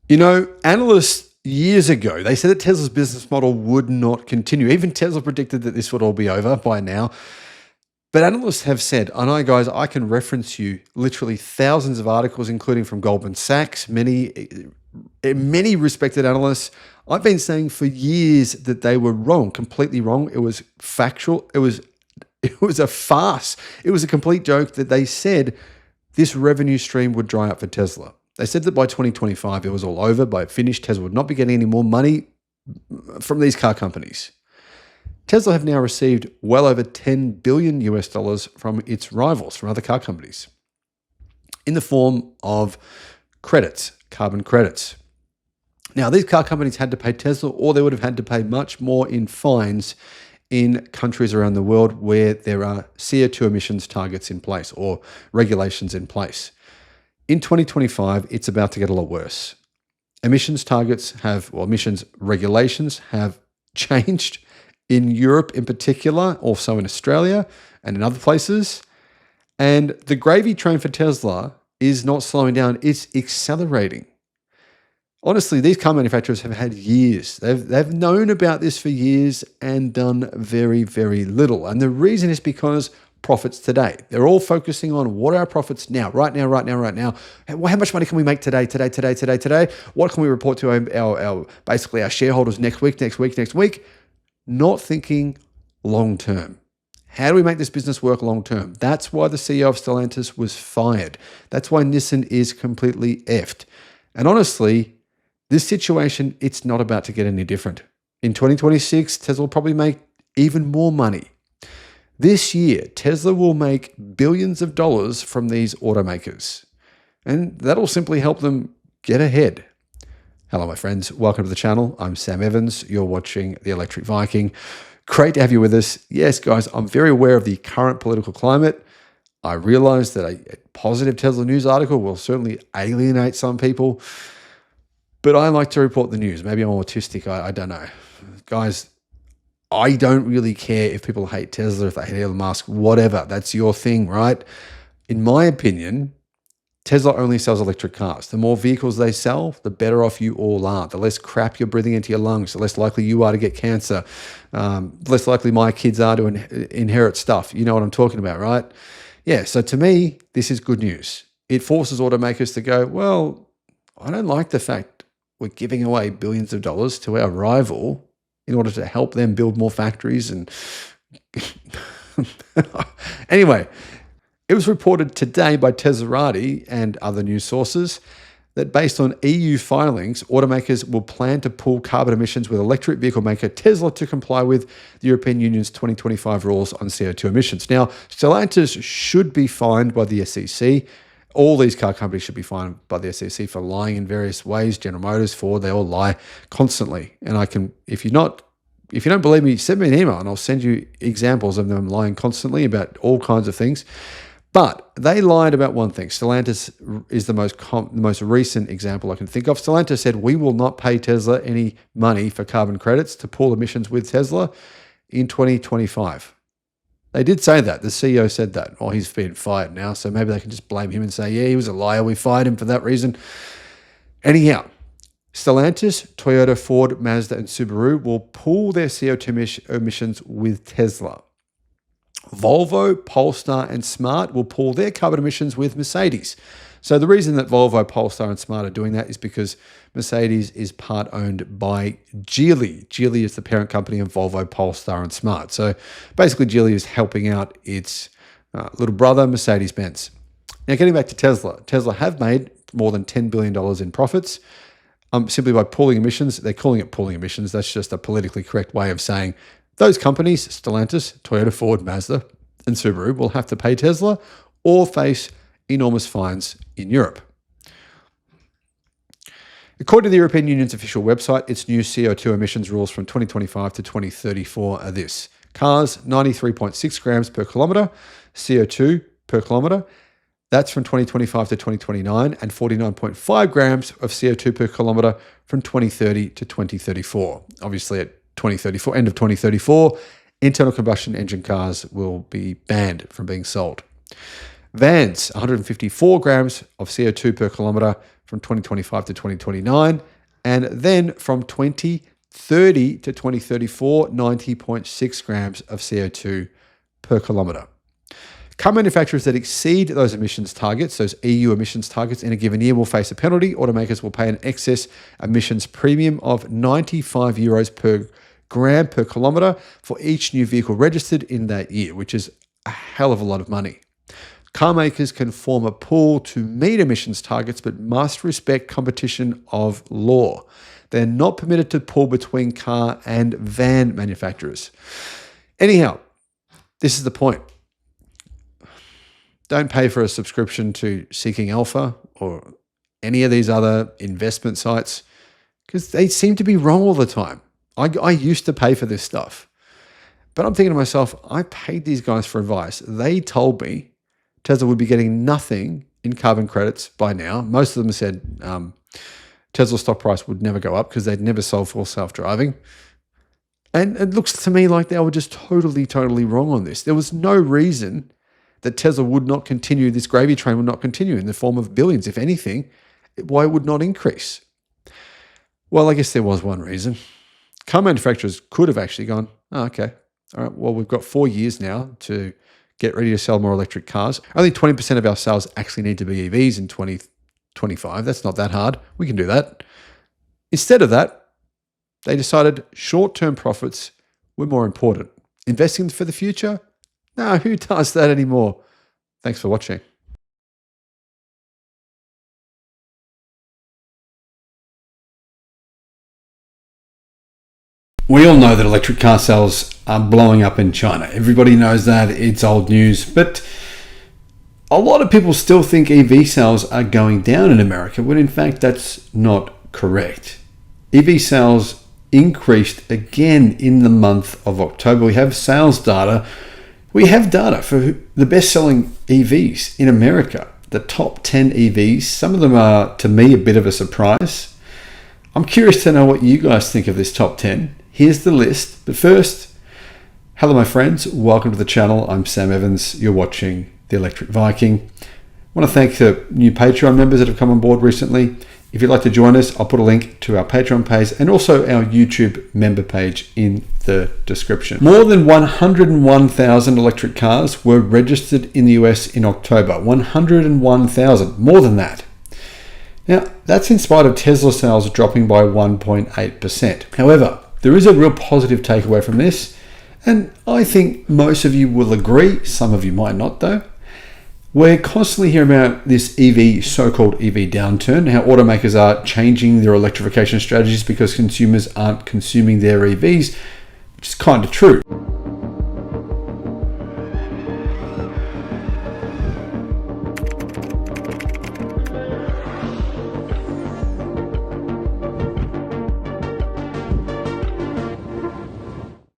You know, analysts years ago, they said that Tesla's business model would not continue. Even Tesla predicted that this would all be over by now. But analysts have said, I know, guys, I can reference you literally thousands of articles, including from Goldman Sachs, many respected analysts. I've been saying for years that they were wrong, completely wrong. It was factual. It was a farce. It was a complete joke that they said this revenue stream would dry up for Tesla. They said that by 2025, it was all over, by finished, Tesla would not be getting any more money from these car companies. Tesla have now received well over $10 billion US from its rivals, from other car companies, in the form of credits, carbon credits. Now, these car companies had to pay Tesla, or they would have had to pay much more in fines in countries around the world where there are CO2 emissions targets in place or regulations in place. In 2025, it's about to get a lot worse. Emissions regulations have changed in Europe in particular, also in Australia and in other places. And the gravy train for Tesla is not slowing down, it's accelerating. Honestly, these car manufacturers have had years. They've known about this for years and done very, very little. And the reason is because profits today. They're all focusing on what are our profits now, right now. How much money can we make today? What can we report to our shareholders next week? Not thinking long term. How do we make this business work long term? That's why the CEO of Stellantis was fired. That's why Nissan is completely effed. And honestly, this situation, it's not about to get any different. In 2026, Tesla will probably make even more money. This year, Tesla will make billions of dollars from these automakers, and that'll simply help them get ahead. Hello, my friends. Welcome to the channel. I'm Sam Evans. You're watching the Electric Viking. Great to have you with us. Yes, guys, I'm very aware of the current political climate. I realize that a positive Tesla news article will certainly alienate some people, but I like to report the news. Maybe I'm autistic. I don't know. Guys, I don't really care if people hate Tesla, if they hate Elon Musk, whatever. That's your thing, right? In my opinion, Tesla only sells electric cars. The more vehicles they sell, the better off you all are. The less crap you're breathing into your lungs, the less likely you are to get cancer, less likely my kids are to inherit stuff. You know what I'm talking about, right? Yeah, so to me, this is good news. It forces automakers to go, well, I don't like the fact we're giving away billions of dollars to our rival in order to help them build more factories. And anyway, it was reported today by Teslarati and other news sources that based on EU filings, automakers will plan to pool carbon emissions with electric vehicle maker Tesla to comply with the European Union's 2025 rules on CO2 emissions. Now, Stellantis should be fined by the SEC. All these car companies should be fined by the SEC for lying in various ways. General Motors, Ford, they all lie constantly. And I can, if you don't believe me, send me an email and I'll send you examples of them lying constantly about all kinds of things. But they lied about one thing. Stellantis is the most recent example I can think of. Stellantis said, we will not pay Tesla any money for carbon credits to pool emissions with Tesla in 2025. They did say that. The CEO said that. Well, he's been fired now, so maybe they can just blame him and say, yeah, he was a liar. We fired him for that reason. Anyhow, Stellantis, Toyota, Ford, Mazda, and Subaru will pool their CO2 emissions with Tesla. Volvo, Polestar, and Smart will pool their carbon emissions with Mercedes. So the reason that Volvo, Polestar, and Smart are doing that is because Mercedes is part owned by Geely. Geely is the parent company of Volvo, Polestar, and Smart. So basically, Geely is helping out its little brother, Mercedes-Benz. Now, getting back to Tesla. Tesla have made more than $10 billion in profits simply by pooling emissions. They're calling it pooling emissions. That's just a politically correct way of saying those companies, Stellantis, Toyota, Ford, Mazda, and Subaru, will have to pay Tesla or face enormous fines in Europe. According to the European Union's official website, its new CO2 emissions rules from 2025 to 2034 are this. Cars, 93.6 grams per kilometre, CO2 per kilometre. That's from 2025 to 2029, and 49.5 grams of CO2 per kilometre from 2030 to 2034. Obviously, at 2034, end of 2034, internal combustion engine cars will be banned from being sold. Vans, 154 grams of CO2 per kilometre from 2025 to 2029, and then from 2030 to 2034, 90.6 grams of CO2 per kilometre. Car manufacturers that exceed those emissions targets, those EU emissions targets in a given year, will face a penalty. Automakers will pay an excess emissions premium of 95 euros per gram per kilometre for each new vehicle registered in that year, which is a hell of a lot of money. Car makers can form a pool to meet emissions targets, but must respect competition of law. They're not permitted to pool between car and van manufacturers. Anyhow, this is the point. Don't pay for a subscription to Seeking Alpha or any of these other investment sites because they seem to be wrong all the time. I used to pay for this stuff, but I'm thinking to myself, I paid these guys for advice. They told me Tesla would be getting nothing in carbon credits by now. Most of them said Tesla's stock price would never go up because they'd never sold full self-driving. And it looks to me like they were just totally wrong on this. There was no reason that Tesla would not continue, this gravy train would not continue in the form of billions. If anything, why it would not increase? Well, I guess there was one reason. Car manufacturers could have actually gone, oh, okay, all right, well, we've got 4 years now to get ready to sell more electric cars. Only 20% of our sales actually need to be EVs in 2025. That's not that hard. We can do that. Instead of that, they decided short-term profits were more important. Investing for the future? No, who does that anymore? Thanks for watching. We all know that electric car sales are blowing up in China. Everybody knows that. It's old news. But a lot of people still think EV sales are going down in America, when in fact that's not correct. EV sales increased again in the month of October. We have sales data. We have data for the best-selling EVs in America, the top 10 EVs. Some of them are, to me, a bit of a surprise. I'm curious to know what you guys think of this top 10. Here's the list. But first, hello, my friends. Welcome to the channel. I'm Sam Evans. You're watching The Electric Viking. I want to thank the new Patreon members that have come on board recently. If you'd like to join us, I'll put a link to our Patreon page and also our YouTube member page in the description. More than 101,000 electric cars were registered in the US in October. 101,000, more than that. Now, that's in spite of Tesla sales dropping by 1.8%. However, there is a real positive takeaway from this, and I think most of you will agree, some of you might not though. We're constantly hearing about this so-called EV downturn, how automakers are changing their electrification strategies because consumers aren't consuming their EVs, which is kind of true.